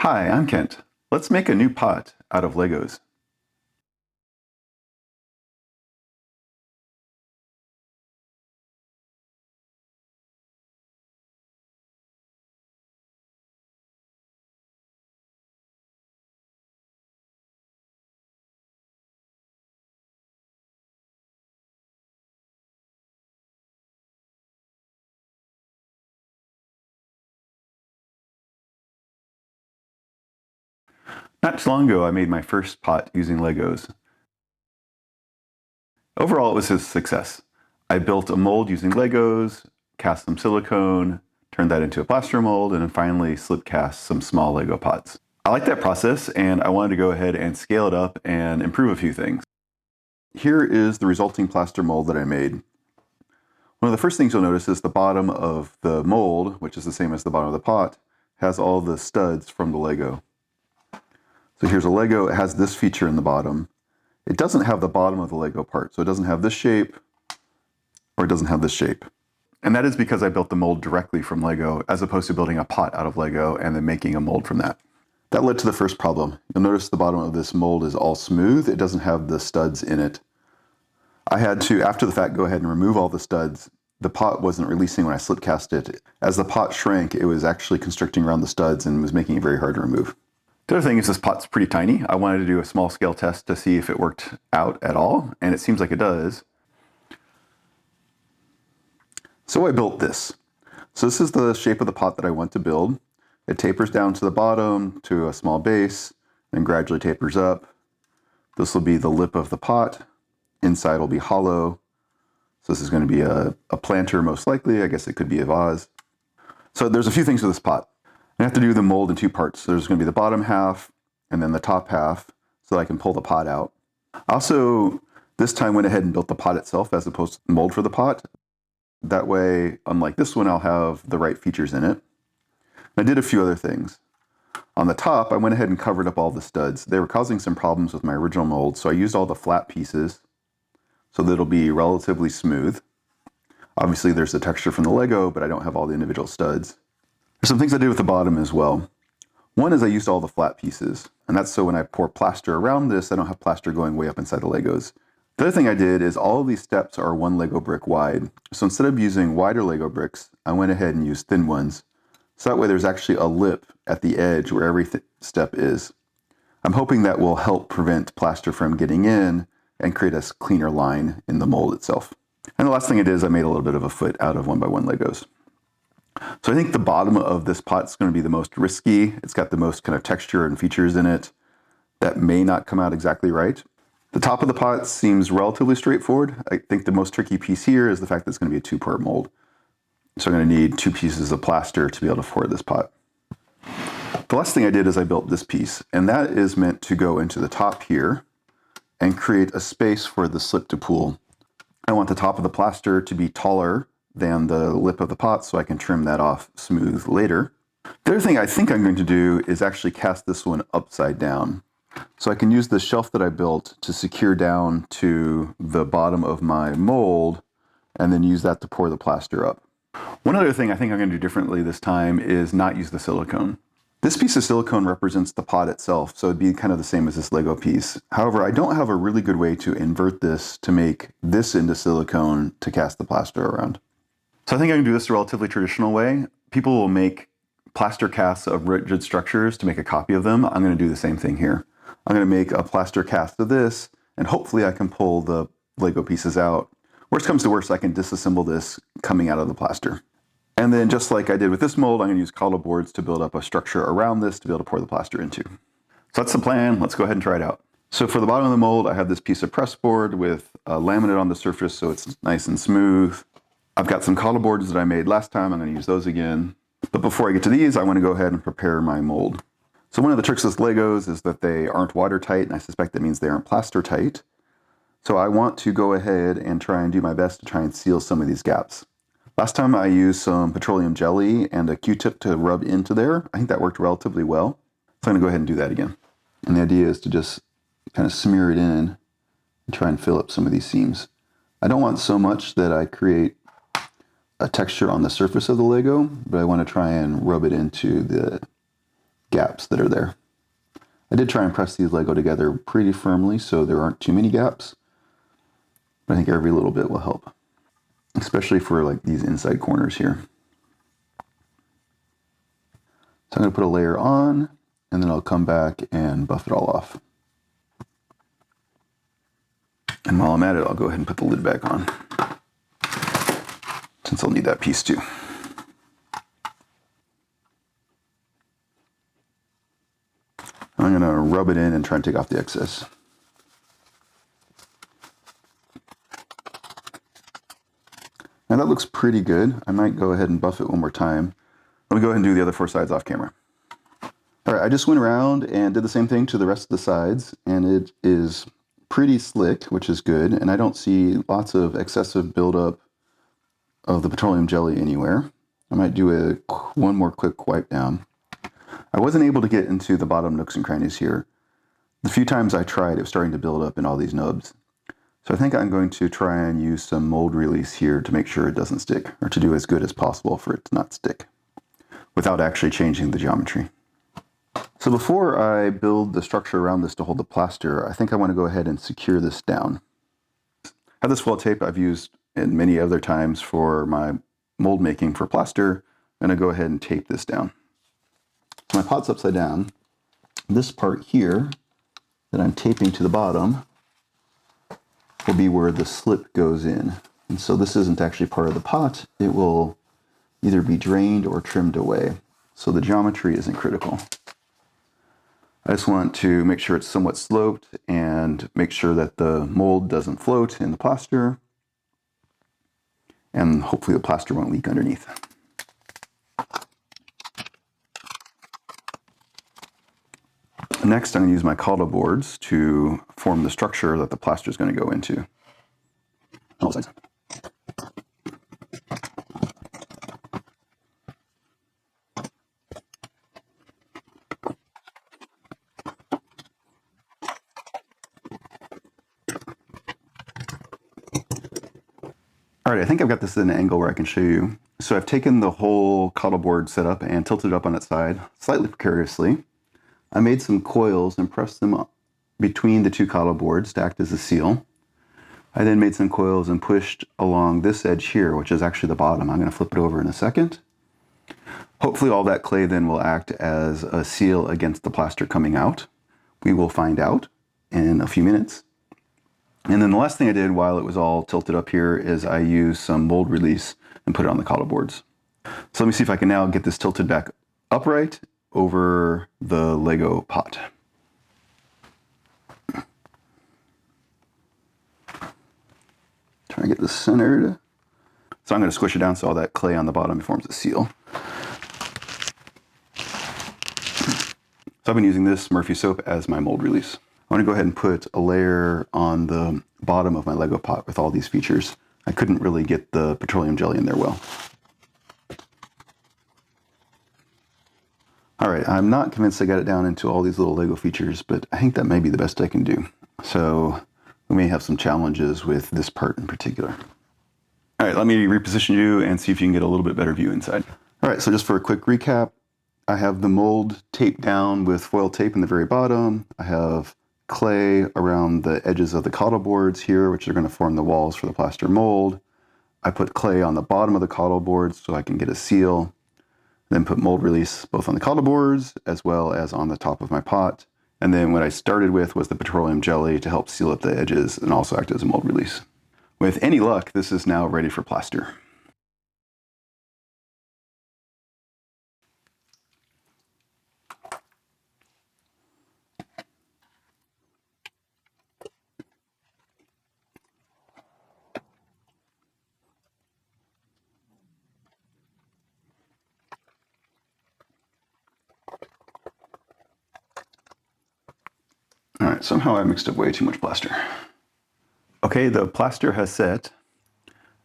Hi, I'm Kent. Let's make a new pot out of Legos. Not too long ago, I made my first pot using Legos. Overall, it was a success. I built a mold using Legos, cast some silicone, turned that into a plaster mold, and then finally slip cast some small Lego pots. I like that process, and I wanted to go ahead and scale it up and improve a few things. Here is the resulting plaster mold that I made. One of the first things you'll notice is the bottom of the mold, which is the same as the bottom of the pot, has all the studs from the Lego. So here's a Lego, it has this feature in the bottom. It doesn't have the bottom of the Lego part, so it doesn't have this shape, or it doesn't have this shape. And that is because I built the mold directly from Lego, as opposed to building a pot out of Lego and then making a mold from that. That led to the first problem. You'll notice the bottom of this mold is all smooth, it doesn't have the studs in it. I had to, after the fact, go ahead and remove all the studs. The pot wasn't releasing when I slip cast it. As the pot shrank, it was actually constricting around the studs and was making it very hard to remove. The other thing is this pot's pretty tiny. I wanted to do a small scale test to see if it worked out at all, and it seems like it does. So I built this. So this is the shape of the pot that I want to build. It tapers down to the bottom to a small base, and gradually tapers up. This will be the lip of the pot. Inside will be hollow. So this is going to be a planter most likely. I guess it could be a vase. So there's a few things with this pot. I have to do the mold in two parts. So there's going to be the bottom half and then the top half so that I can pull the pot out. I also, this time went ahead and built the pot itself as opposed to the mold for the pot. That way, unlike this one, I'll have the right features in it. I did a few other things. On the top, I went ahead and covered up all the studs. They were causing some problems with my original mold, so I used all the flat pieces so that it'll be relatively smooth. Obviously, there's the texture from the Lego, but I don't have all the individual studs. There's some things I did with the bottom as well. One is I used all the flat pieces, and that's so when I pour plaster around this, I don't have plaster going way up inside the Legos. The other thing I did is all of these steps are one Lego brick wide. So instead of using wider Lego bricks, I went ahead and used thin ones. So that way there's actually a lip at the edge where every step is. I'm hoping that will help prevent plaster from getting in and create a cleaner line in the mold itself. And the last thing I did is I made a little bit of a foot out of 1x1 Legos. So I think the bottom of this pot is going to be the most risky. It's got the most kind of texture and features in it that may not come out exactly right. The top of the pot seems relatively straightforward. I think the most tricky piece here is the fact that it's going to be a two-part mold. So I'm going to need two pieces of plaster to be able to pour this pot. The last thing I did is I built this piece, and that is meant to go into the top here and create a space for the slip to pool. I want the top of the plaster to be taller than the lip of the pot so I can trim that off smooth later. The other thing I think I'm going to do is actually cast this one upside down. So I can use the shelf that I built to secure down to the bottom of my mold and then use that to pour the plaster up. One other thing I think I'm going to do differently this time is not use the silicone. This piece of silicone represents the pot itself, so it'd be kind of the same as this Lego piece. However, I don't have a really good way to invert this to make this into silicone to cast the plaster around. So I think I can do this a relatively traditional way. People will make plaster casts of rigid structures to make a copy of them. I'm going to do the same thing here. I'm going to make a plaster cast of this, and hopefully I can pull the Lego pieces out. Worst comes to worst, I can disassemble this coming out of the plaster. And then just like I did with this mold, I'm going to use cauldle boards to build up a structure around this to be able to pour the plaster into. So that's the plan. Let's go ahead and try it out. So for the bottom of the mold, I have this piece of press board with laminate on the surface so it's nice and smooth. I've got some cauldle boards that I made last time. I'm going to use those again. But before I get to these, I want to go ahead and prepare my mold. So one of the tricks with Legos is that they aren't watertight, and I suspect that means they aren't plaster tight. So I want to go ahead and try and do my best to try and seal some of these gaps. Last time I used some petroleum jelly and a Q-tip to rub into there. I think that worked relatively well. So I'm going to go ahead and do that again. And the idea is to just kind of smear it in and try and fill up some of these seams. I don't want so much that I create a texture on the surface of the Lego, but I want to try and rub it into the gaps that are there. I did try and press these Lego together pretty firmly so there aren't too many gaps, but I think every little bit will help, especially for like these inside corners here. So I'm going to put a layer on, and then I'll come back and buff it all off. And while I'm at it, I'll go ahead and put the lid back on, since I'll need that piece too. I'm going to rub it in and try and take off the excess. Now that looks pretty good. I might go ahead and buff it one more time. Let me go ahead and do the other 4 sides off camera. All right, I just went around and did the same thing to the rest of the sides, and it is pretty slick, which is good, and I don't see lots of excessive buildup of the petroleum jelly anywhere. I might do one more quick wipe down. I wasn't able to get into the bottom nooks and crannies here. The few times I tried, it was starting to build up in all these nubs. So I think I'm going to try and use some mold release here to make sure it doesn't stick, or to do as good as possible for it to not stick, without actually changing the geometry. So before I build the structure around this to hold the plaster, I think I want to go ahead and secure this down. I have this foil tape I've used in many other times for my mold making for plaster. I'm going to go ahead and tape this down. So my pot's upside down. This part here that I'm taping to the bottom will be where the slip goes in. And so this isn't actually part of the pot. It will either be drained or trimmed away. So the geometry isn't critical. I just want to make sure it's somewhat sloped and make sure that the mold doesn't float in the plaster. And hopefully the plaster won't leak underneath. Next, I'm going to use my cauldle boards to form the structure that the plaster is going to go into. All sides. All right, I think I've got this at an angle where I can show you. So I've taken the whole cauldle board setup and tilted it up on its side, slightly precariously. I made some coils and pressed them up between the 2 cauldle boards to act as a seal. I then made some coils and pushed along this edge here, which is actually the bottom. I'm going to flip it over in a second. Hopefully all that clay then will act as a seal against the plaster coming out. We will find out in a few minutes. And then the last thing I did while it was all tilted up here is I used some mold release and put it on the cauldle boards. So let me see if I can now get this tilted back upright over the Lego pot. Try to get this centered. So I'm going to squish it down so all that clay on the bottom forms a seal. So I've been using this Murphy soap as my mold release. I want to go ahead and put a layer on the bottom of my Lego pot with all these features. I couldn't really get the petroleum jelly in there well. All right, I'm not convinced I got it down into all these little Lego features, but I think that may be the best I can do. So we may have some challenges with this part in particular. All right, let me reposition you and see if you can get a little bit better view inside. All right, so just for a quick recap, I have the mold taped down with foil tape in the very bottom. I have clay around the edges of the cauldle boards here, which are going to form the walls for the plaster mold. I put clay on the bottom of the cauldle boards so I can get a seal. Then put mold release both on the cauldle boards as well as on the top of my pot. And then what I started with was the petroleum jelly to help seal up the edges and also act as a mold release. With any luck, this is now ready for plaster. All right, somehow I mixed up way too much plaster. Okay, the plaster has set.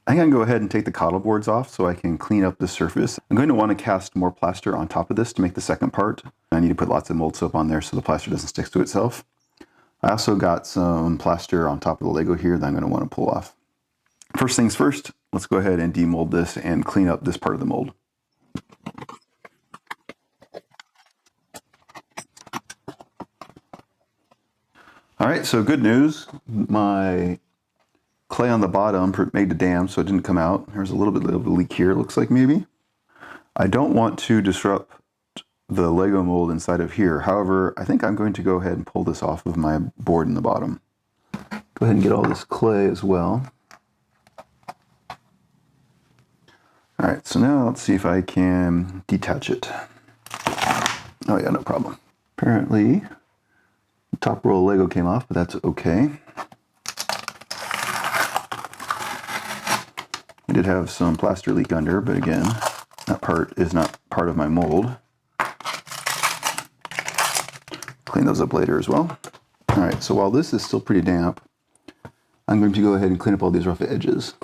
I think I can go ahead and take the cauldle boards off so I can clean up the surface. I'm going to want to cast more plaster on top of this to make the second part. I need to put lots of mold soap on there so the plaster doesn't stick to itself. I also got some plaster on top of the Lego here that I'm going to want to pull off. First things first, let's go ahead and demold this and clean up this part of the mold. right, so good news. My clay on the bottom made a dam, so it didn't come out. There's a little bit of a leak here, it looks like maybe. I don't want to disrupt the Lego mold inside of here. However, I think I'm going to go ahead and pull this off of my board in the bottom. Go ahead and get all this clay as well. All right, so now let's see if I can detach it. Oh yeah, no problem. Apparently, the top roll of Lego came off, but that's okay. I did have some plaster leak under, but again, that part is not part of my mold. Clean those up later as well. All right, so while this is still pretty damp, I'm going to go ahead and clean up all these rough edges.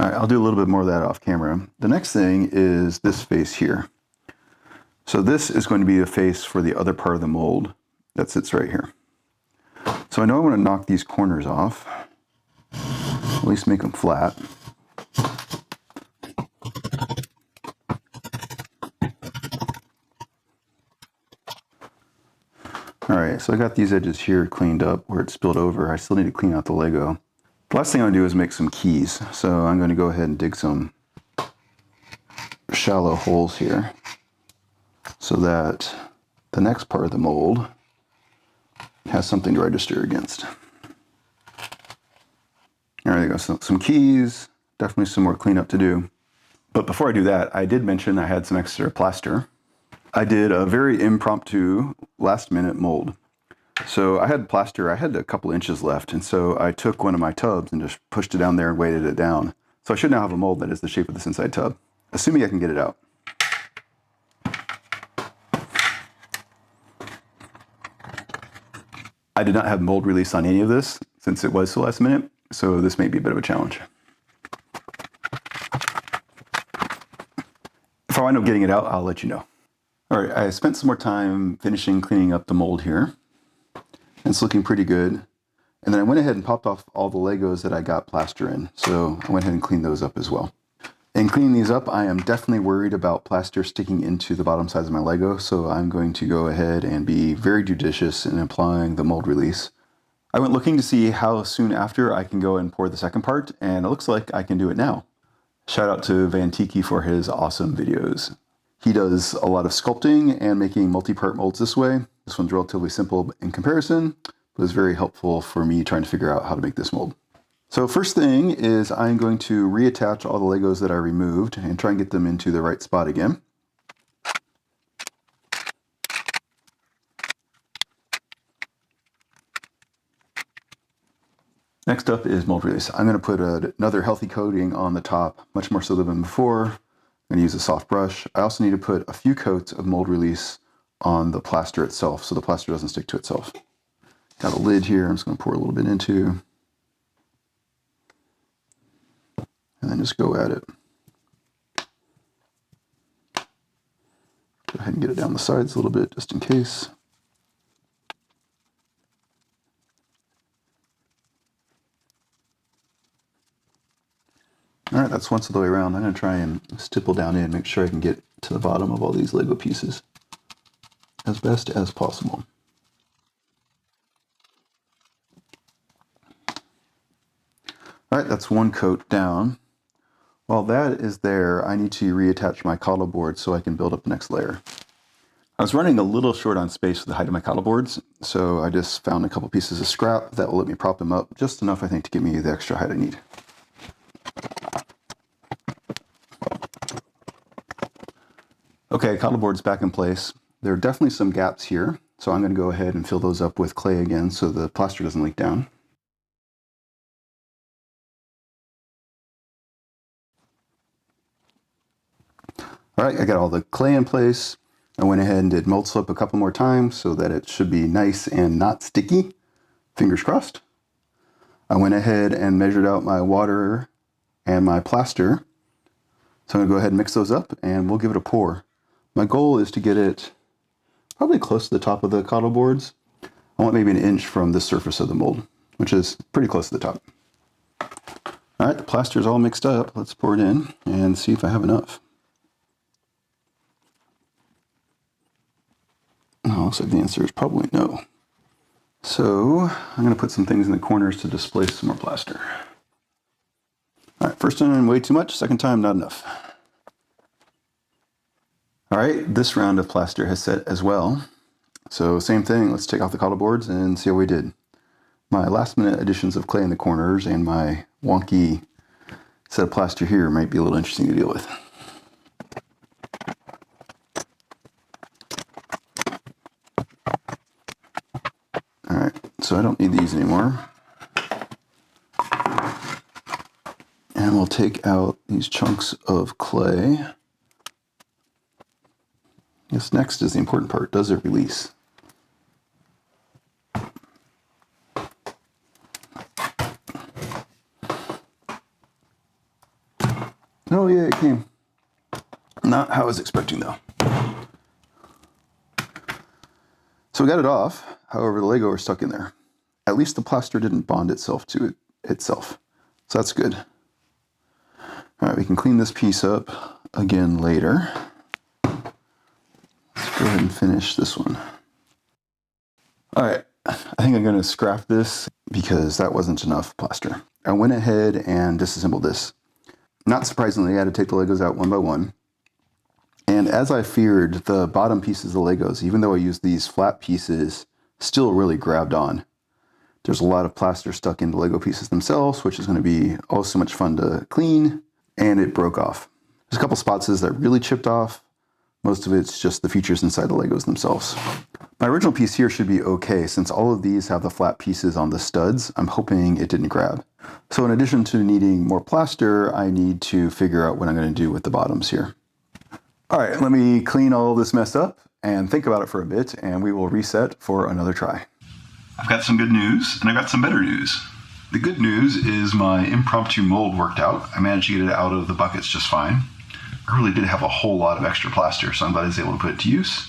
All right, I'll do a little bit more of that off camera. The next thing is this face here. So this is going to be the face for the other part of the mold that sits right here. So I know I want to knock these corners off, at least make them flat. All right, so I got these edges here cleaned up where it spilled over. I still need to clean out the Lego. The last thing I'm going to do is make some keys. So I'm going to go ahead and dig some shallow holes here so that the next part of the mold has something to register against. All right, there you go. So some keys, definitely some more cleanup to do. But before I do that, I did mention I had some extra plaster. I did a very impromptu last minute mold. So I had plaster, I had a couple inches left, and so I took one of my tubs and just pushed it down there and weighted it down. So I should now have a mold that is the shape of this inside tub, assuming I can get it out. I did not have mold release on any of this since it was so last minute, so this may be a bit of a challenge. If I wind up getting it out, I'll let you know. All right, I spent some more time finishing cleaning up the mold here. It's looking pretty good. And then I went ahead and popped off all the Legos that I got plaster in. So I went ahead and cleaned those up as well. In cleaning these up, I am definitely worried about plaster sticking into the bottom sides of my Lego. So I'm going to go ahead and be very judicious in applying the mold release. I went looking to see how soon after I can go and pour the second part, and it looks like I can do it now. Shout out to Van Tiki for his awesome videos. He does a lot of sculpting and making multi-part molds this way. This one's relatively simple in comparison, but it's very helpful for me trying to figure out how to make this mold. So first thing is I'm going to reattach all the Legos that I removed and try and get them into the right spot again. Next up is mold release. I'm going to put another healthy coating on the top, much more so than before. I'm going to use a soft brush. I also need to put a few coats of mold release on the plaster itself so the plaster doesn't stick to itself. Got a lid here I'm just going to pour a little bit into. And then just go at it. Go ahead and get it down the sides a little bit just in case. All right, that's once of the way around. I'm going to try and stipple down in, make sure I can get to the bottom of all these Lego pieces as best as possible. All right, that's one coat down. While that is there, I need to reattach my coddle board so I can build up the next layer. I was running a little short on space for the height of my coddle boards, so I just found a couple pieces of scrap that will let me prop them up just enough, I think, to give me the extra height I need. Okay, coddle board's back in place. There are definitely some gaps here, so I'm going to go ahead and fill those up with clay again so the plaster doesn't leak down. All right, I got all the clay in place. I went ahead and did mold slip a couple more times so that it should be nice and not sticky. Fingers crossed. I went ahead and measured out my water and my plaster. So I'm going to go ahead and mix those up and we'll give it a pour. My goal is to get it probably close to the top of the coddle boards. I want maybe an inch from the surface of the mold, which is pretty close to the top. All right, the plaster is all mixed up. Let's pour it in and see if I have enough. Oh, looks like the answer is probably no. So I'm going to put some things in the corners to displace some more plaster. All right, first time way too much, second time not enough. All right, this round of plaster has set as well. So same thing, let's take off the cottle boards and see how we did. My last minute additions of clay in the corners and my wonky set of plaster here might be a little interesting to deal with. All right, so I don't need these anymore. And we'll take out these chunks of clay. This next is the important part. Does it release? Oh yeah, it came. Not how I was expecting though. So we got it off. However, the Lego are stuck in there. At least the plaster didn't bond itself to it itself. So that's good. All right, we can clean this piece up again later. Let's go ahead and finish this one. All right, I think I'm gonna scrap this because that wasn't enough plaster. I went ahead and disassembled this. Not surprisingly, I had to take the Legos out one by one. And as I feared, the bottom pieces of the Legos, even though I used these flat pieces, still really grabbed on. There's a lot of plaster stuck in the Lego pieces themselves, which is going to be oh so much fun to clean, and it broke off. There's a couple spots that really chipped off. Most of it's just the features inside the Legos themselves. My original piece here should be okay, since all of these have the flat pieces on the studs. I'm hoping it didn't grab. So in addition to needing more plaster, I need to figure out what I'm going to do with the bottoms here. All right, let me clean all this mess up and think about it for a bit, and we will reset for another try. I've got some good news, and I've got some better news. The good news is my impromptu mold worked out. I managed to get it out of the buckets just fine. I really did have a whole lot of extra plaster, so I'm glad I was able to put it to use.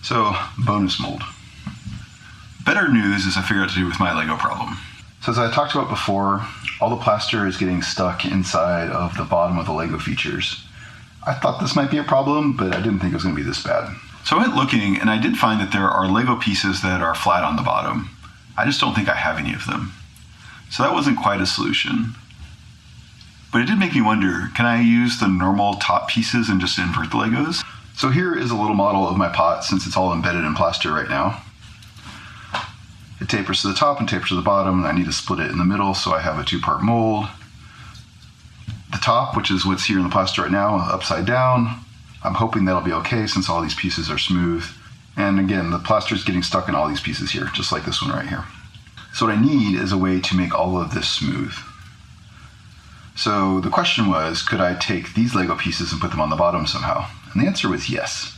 So, bonus mold. Better news is I figured out what to do with my Lego problem. So as I talked about before, all the plaster is getting stuck inside of the bottom of the Lego features. I thought this might be a problem, but I didn't think it was going to be this bad. So I went looking, and I did find that there are Lego pieces that are flat on the bottom. I just don't think I have any of them. So that wasn't quite a solution. But it did make me wonder, can I use the normal top pieces and just invert the Legos? So here is a little model of my pot, since it's all embedded in plaster right now. It tapers to the top and tapers to the bottom, and I need to split it in the middle, so I have a two-part mold. The top, which is what's here in the plaster right now, upside down. I'm hoping that'll be okay since all these pieces are smooth. And again, the plaster is getting stuck in all these pieces here, just like this one right here. So what I need is a way to make all of this smooth. So the question was, could I take these Lego pieces and put them on the bottom somehow? And the answer was yes.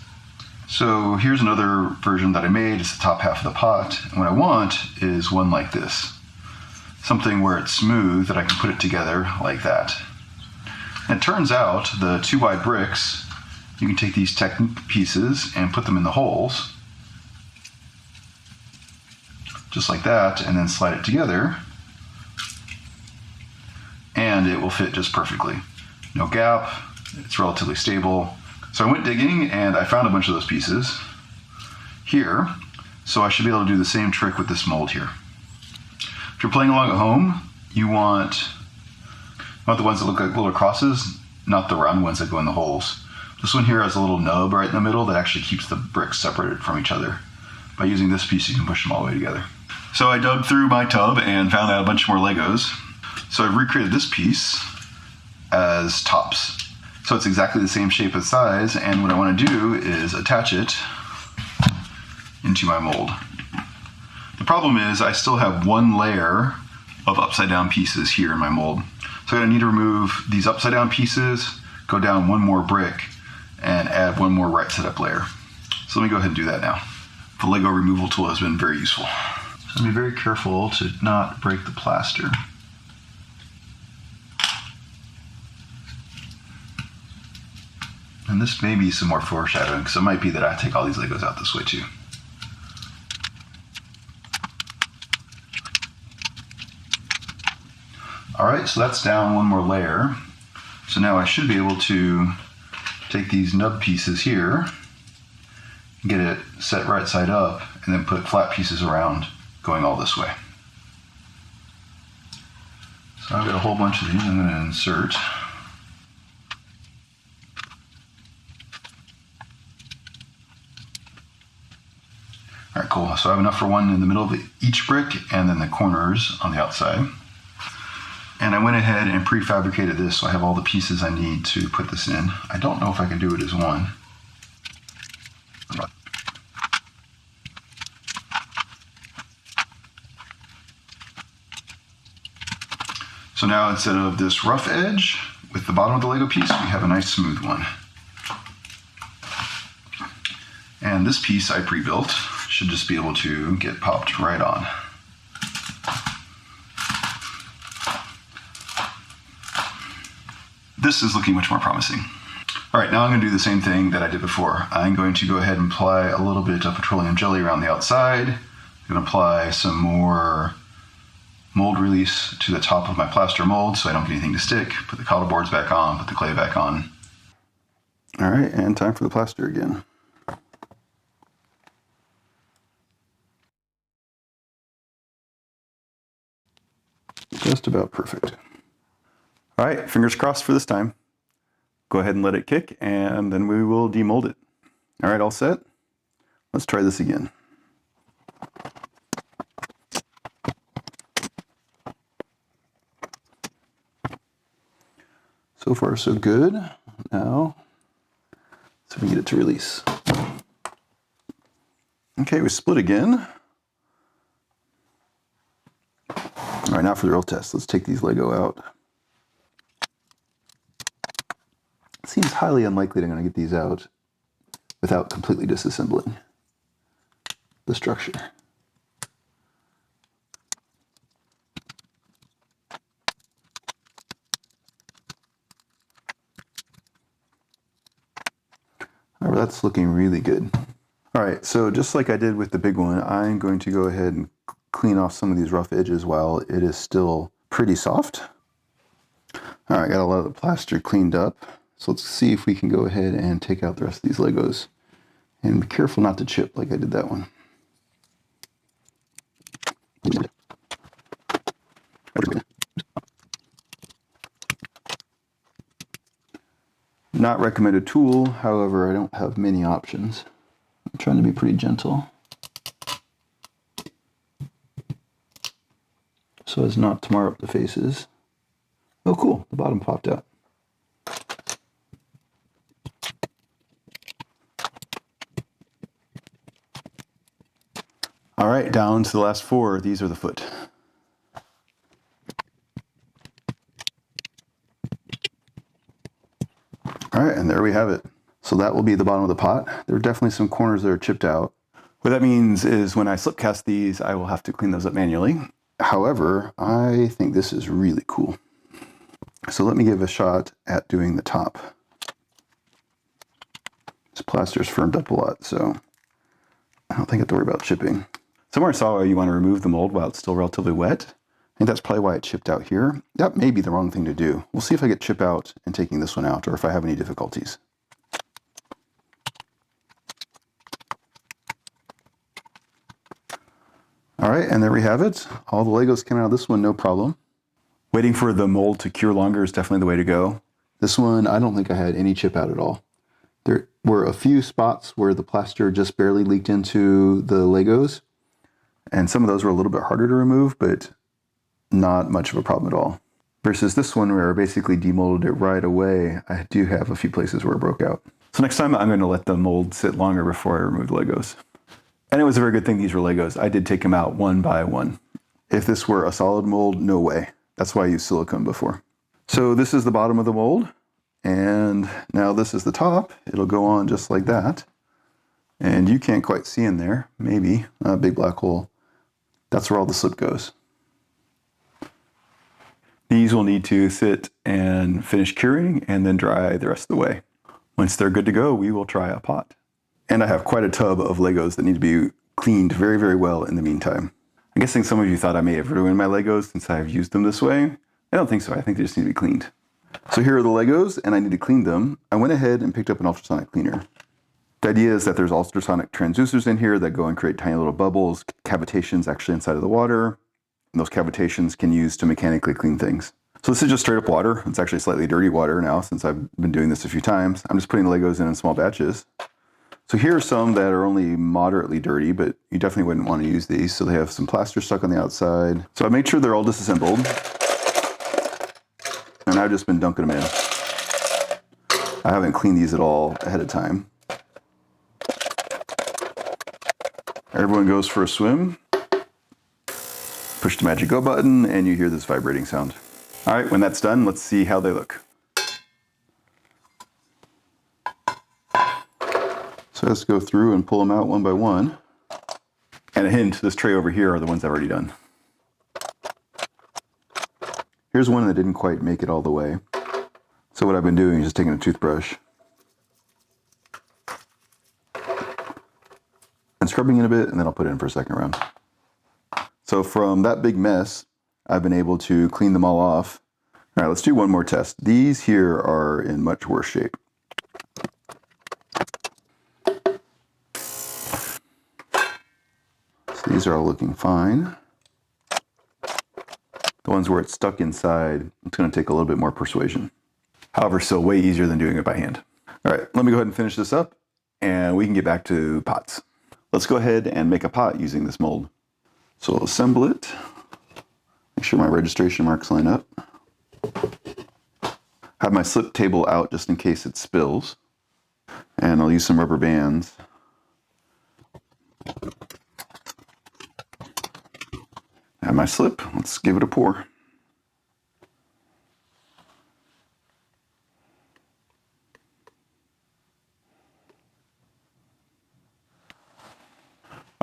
So here's another version that I made. It's the top half of the pot. And what I want is one like this. Something where it's smooth that I can put it together like that. And it turns out the 2 wide bricks, you can take these Technique pieces and put them in the holes. Just like that, and then slide it together. And it will fit just perfectly. No gap, it's relatively stable. So I went digging and I found a bunch of those pieces here. So I should be able to do the same trick with this mold here. If you're playing along at home, you want the ones that look like little crosses, not the round ones that go in the holes. This one here has a little nub right in the middle that actually keeps the bricks separated from each other. By using this piece, you can push them all the way together. So I dug through my tub and found out a bunch more Legos. So I've recreated this piece as tops. So it's exactly the same shape and size, and what I want to do is attach it into my mold. The problem is I still have one layer of upside down pieces here in my mold. So I'm going to need to remove these upside down pieces, go down one more brick, and add one more right side up layer. So let me go ahead and do that now. The Lego removal tool has been very useful. So be very careful to not break the plaster. And this may be some more foreshadowing, because it might be that I take all these Legos out this way too. All right, so that's down one more layer. So now I should be able to take these nub pieces here get it set right side up, and then put flat pieces around going all this way. So I've got a whole bunch of these I'm going to insert. All right, cool. So I have enough for one in the middle of each brick and then the corners on the outside. And I went ahead and prefabricated this, so I have all the pieces I need to put this in. I don't know if I can do it as one. So now instead of this rough edge with the bottom of the Lego piece, we have a nice smooth one. And this piece I pre-built should just be able to get popped right on. This is looking much more promising. All right, now I'm going to do the same thing that I did before. I'm going to go ahead and apply a little bit of petroleum jelly around the outside. I'm going to apply some more mold release to the top of my plaster mold so I don't get anything to stick. Put the cottle boards back on, put the clay back on. All right, and time for the plaster again. Just about perfect. All right, fingers crossed for this time. Go ahead and let it kick, and then we will demold it. All right, all set. Let's try this again. So far, so good. Now, so we get it to release. Okay, we split again. All right, now for the real test. Let's take these Lego out. It seems highly unlikely that I'm going to get these out without completely disassembling the structure. All right, that's looking really good. All right, so just like I did with the big one, I'm going to go ahead and clean off some of these rough edges while it is still pretty soft. All right, got a lot of the plaster cleaned up. So let's see if we can go ahead and take out the rest of these Legos. And be careful not to chip like I did that one. Not recommended tool, however, I don't have many options. I'm trying to be pretty gentle, so as not to mar up the faces. Oh cool, the bottom popped out. All right, down to the last four. These are the foot. All right, and there we have it. So that will be the bottom of the pot. There are definitely some corners that are chipped out. What that means is when I slip cast these, I will have to clean those up manually. However, I think this is really cool. So let me give a shot at doing the top. This plaster's firmed up a lot, so I don't think I have to worry about chipping. Somewhere I saw you want to remove the mold while it's still relatively wet. I think that's probably why it chipped out here. That may be the wrong thing to do. We'll see if I get chip out in taking this one out or if I have any difficulties. All right, and there we have it. All the Legos came out of this one, no problem. Waiting for the mold to cure longer is definitely the way to go. This one, I don't think I had any chip out at all. There were a few spots where the plaster just barely leaked into the Legos, and some of those were a little bit harder to remove, but not much of a problem at all. Versus this one where I basically demolded it right away, I do have a few places where it broke out. So next time I'm going to let the mold sit longer before I remove the Legos. And it was a very good thing these were Legos. I did take them out one by one. If this were a solid mold, no way. That's why I used silicone before. So this is the bottom of the mold. And now this is the top. It'll go on just like that. And you can't quite see in there, maybe, a big black hole. That's where all the slip goes. These will need to sit and finish curing and then dry the rest of the way. Once they're good to go, we will try a pot. And I have quite a tub of Legos that need to be cleaned very, very well in the meantime. I'm guessing some of you thought I may have ruined my Legos since I've used them this way. I don't think so. I think they just need to be cleaned. So here are the Legos, and I need to clean them. I went ahead and picked up an ultrasonic cleaner. The idea is that there's ultrasonic transducers in here that go and create tiny little bubbles, cavitations actually inside of the water. And those cavitations can use to mechanically clean things. So this is just straight up water. It's actually slightly dirty water now since I've been doing this a few times. I'm just putting the Legos in small batches. So here are some that are only moderately dirty, but you definitely wouldn't want to use these. So they have some plaster stuck on the outside. So I made sure they're all disassembled. And I've just been dunking them in. I haven't cleaned these at all ahead of time. Everyone goes for a swim. Push the magic go button and you hear this vibrating sound. All right, when that's done, let's see how they look. So let's go through and pull them out one by one. And a hint, this tray over here are the ones I've already done. Here's one that didn't quite make it all the way. So what I've been doing is just taking a toothbrush and scrubbing it a bit, and then I'll put it in for a second round. So from that big mess, I've been able to clean them all off. All right, let's do one more test. These here are in much worse shape. So these are all looking fine. The ones where it's stuck inside, it's going to take a little bit more persuasion. However, still way easier than doing it by hand. All right, let me go ahead and finish this up, and we can get back to pots. Let's go ahead and make a pot using this mold. So I'll assemble it. Make sure my registration marks line up. Have my slip table out just in case it spills. And I'll use some rubber bands. Have my slip. Let's give it a pour.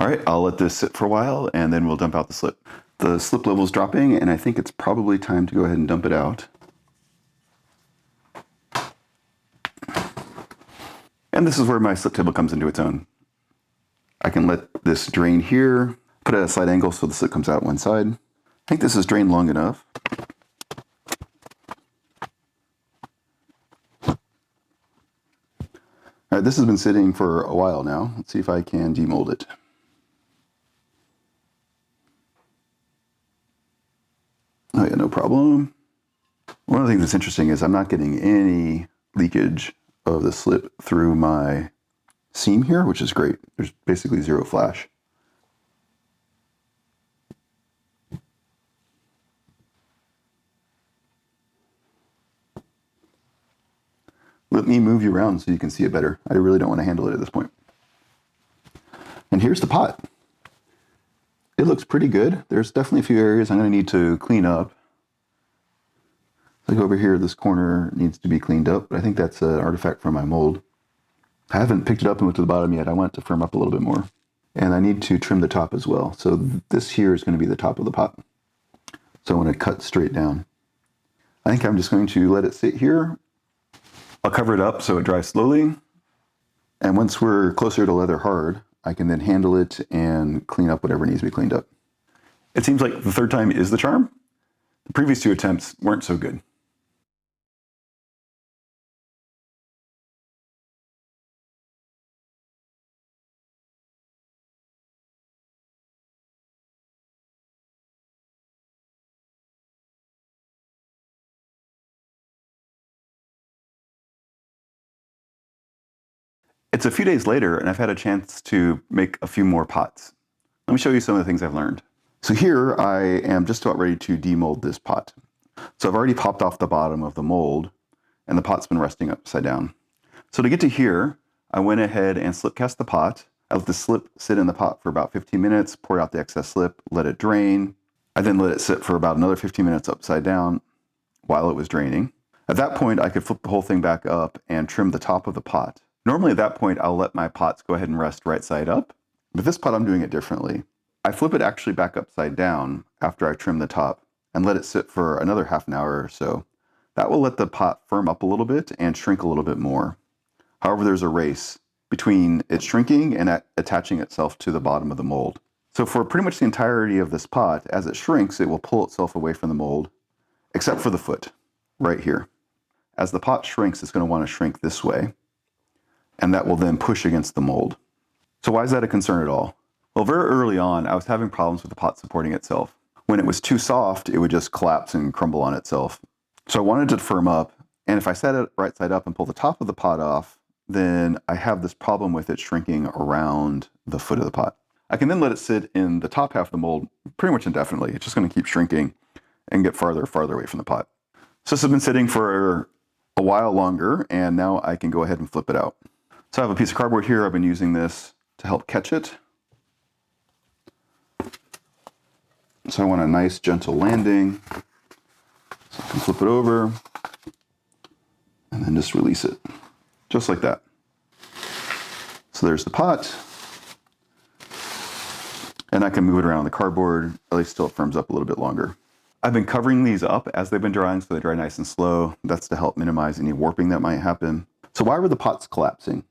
All right, I'll let this sit for a while and then we'll dump out the slip. The slip level is dropping and I think it's probably time to go ahead and dump it out. And this is where my slip table comes into its own. I can let this drain here, put it at a slight angle so the slip comes out one side. I think this is drained long enough. All right, this has been sitting for a while now. Let's see if I can demold it. Oh yeah, no problem. One of the things that's interesting is I'm not getting any leakage of the slip through my seam here, which is great. There's basically zero flash. Let me move you around so you can see it better. I really don't want to handle it at this point. And here's the pot. It looks pretty good. There's definitely a few areas I'm going to need to clean up. Like over here, this corner needs to be cleaned up, but I think that's an artifact from my mold. I haven't picked it up and went to the bottom yet. I want it to firm up a little bit more. And I need to trim the top as well. So this here is going to be the top of the pot. So I want to cut straight down. I think I'm just going to let it sit here. I'll cover it up so it dries slowly. And once we're closer to leather hard, I can then handle it and clean up whatever needs to be cleaned up. It seems like the third time is the charm. The previous two attempts weren't so good. It's a few days later and I've had a chance to make a few more pots. Let me show you some of the things I've learned. So here I am just about ready to demold this pot. So I've already popped off the bottom of the mold and the pot's been resting upside down. So to get to here, I went ahead and slip cast the pot. I let the slip sit in the pot for about 15 minutes, poured out the excess slip, let it drain. I then let it sit for about another 15 minutes upside down while it was draining. At that point, I could flip the whole thing back up and trim the top of the pot. Normally at that point, I'll let my pots go ahead and rest right side up, but this pot I'm doing it differently. I flip it actually back upside down after I trim the top and let it sit for another half an hour or so. That will let the pot firm up a little bit and shrink a little bit more. However, there's a race between it shrinking and attaching itself to the bottom of the mold. So for pretty much the entirety of this pot, as it shrinks, it will pull itself away from the mold, except for the foot right here. As the pot shrinks, it's going to want to shrink this way. and that will then push against the mold. So why is that a concern at all? Well, very early on, I was having problems with the pot supporting itself. When it was too soft, it would just collapse and crumble on itself. So I wanted it to firm up, and if I set it right side up and pull the top of the pot off, then I have this problem with it shrinking around the foot of the pot. I can then let it sit in the top half of the mold pretty much indefinitely. It's just going to keep shrinking and get farther and farther away from the pot. So this has been sitting for a while longer, and now I can go ahead and flip it out. So I have a piece of cardboard here. I've been using this to help catch it. So I want a nice gentle landing. So I can flip it over and then just release it, just like that. So there's the pot. And I can move it around the cardboard, at least till it firms up a little bit longer. I've been covering these up as they've been drying, so they dry nice and slow. That's to help minimize any warping that might happen. So why were the pots collapsing?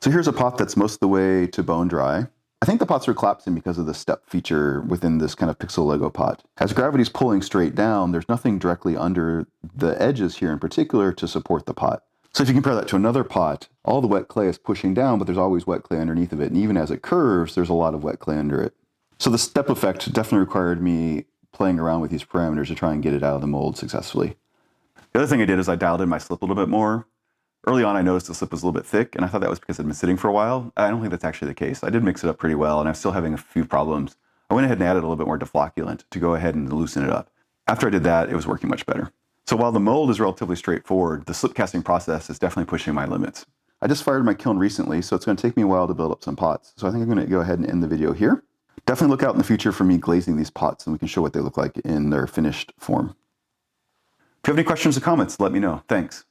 So here's a pot that's most of the way to bone dry. I think the pots are collapsing because of the step feature within this kind of pixel Lego pot. As gravity's pulling straight down, there's nothing directly under the edges here in particular to support the pot. So if you compare that to another pot, all the wet clay is pushing down, but there's always wet clay underneath of it. And even as it curves, there's a lot of wet clay under it. So the step effect definitely required me playing around with these parameters to try and get it out of the mold successfully. The other thing I did is I dialed in my slip a little bit more. Early on, I noticed the slip was a little bit thick, and I thought that was because it had been sitting for a while. I don't think that's actually the case. I did mix it up pretty well, and I'm still having a few problems. I went ahead and added a little bit more deflocculant to go ahead and loosen it up. After I did that, it was working much better. So while the mold is relatively straightforward, the slip casting process is definitely pushing my limits. I just fired my kiln recently, so it's going to take me a while to build up some pots. So I think I'm going to go ahead and end the video here. Definitely look out in the future for me glazing these pots, and we can show what they look like in their finished form. If you have any questions or comments, let me know. Thanks.